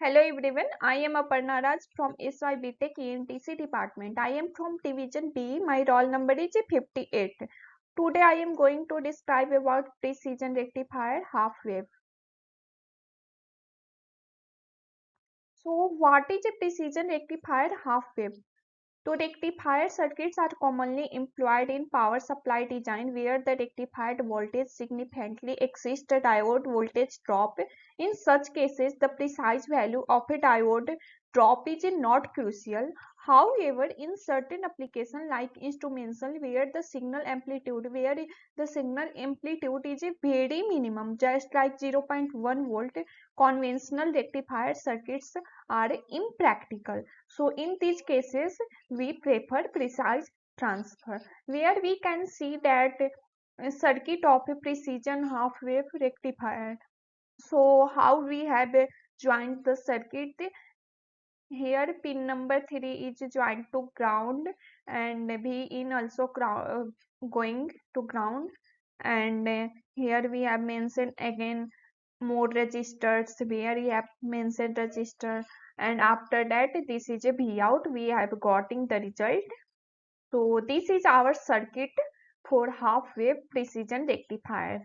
Hello everyone, I am Aparna Raj from SY BTech ENTC department. I am from division B. My roll number is 58. Today I am going to describe about precision rectifier half wave. So what is a precision rectifier half wave? So rectifier circuits are commonly employed in power supply design where the rectified voltage significantly exceeds the diode voltage drop. In such cases, the precise value of a diode drop is not crucial. However, in certain applications like instrumentation where the signal amplitude is a very minimum, just like 0.1 volt, conventional rectifier circuits are impractical. So in these cases, we prefer precise transfer, where we can see that circuit of a precision half wave rectifier. So how we have joined the circuit? Here pin number 3 is joined to ground and V in also going to ground, and here we have mentioned again more resistors where we have mentioned resistor, and after that this is a V out we have gotten the result. So this is our circuit for half wave precision rectifier.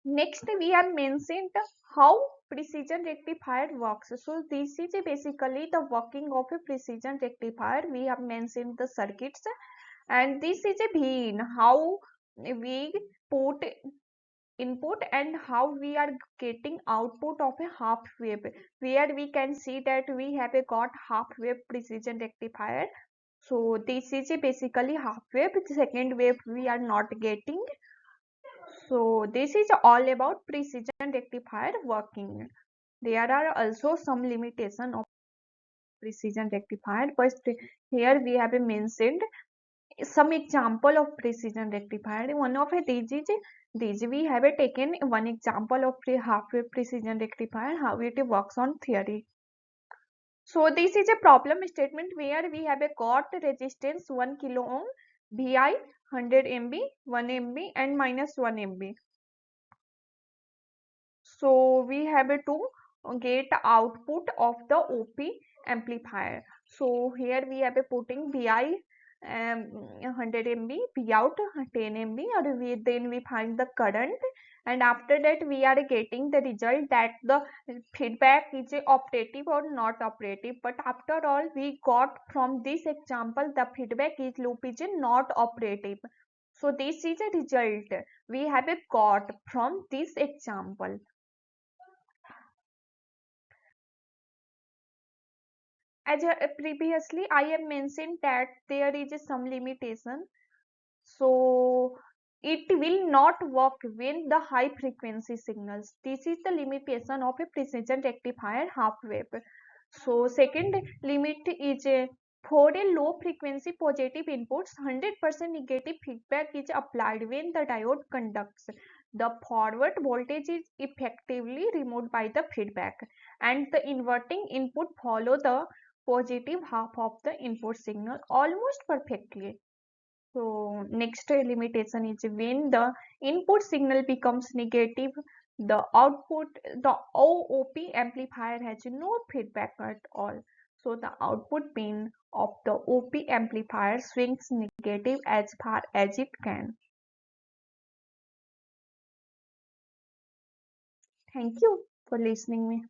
Next we have mentioned how precision rectifier works. So this is basically the working of a precision rectifier. We have mentioned the circuits, and this is a bean how we put input and how we are getting output of a half wave, where we can see that we have a got half wave precision rectifier. So this is a basically half wave, the second wave we are not getting. So this is all about precision rectifier working. There are also some limitation of precision rectifier, but here we have mentioned some example of precision rectifier. One of these we have taken one example of half wave precision rectifier, how it works on theory. So this is a problem statement where we have a got resistance 1 kilo ohm, Vi 100 MB, 1 MB and minus 1 MB. So we have to get output of the OP amplifier. So here we have a putting Vi 100 MB, P out 10 MB, or then we find the current, and after that we are getting the result that the feedback is operative or not operative. But after all, we got from this example the feedback is loop is not operative. So this is a result we have got from this example. As previously I have mentioned that there is some limitation, so it will not work when the high frequency signals. This is the limitation of a precision rectifier half wave. So second limit is for a low frequency positive inputs, 100% negative feedback is applied when the diode conducts. The forward voltage is effectively removed by the feedback, and the inverting input follow the positive half of the input signal almost perfectly. So next limitation is when the input signal becomes negative, the output, the OOP amplifier has no feedback at all. So the output pin of the OP amplifier swings negative as far as it can. Thank you for listening me.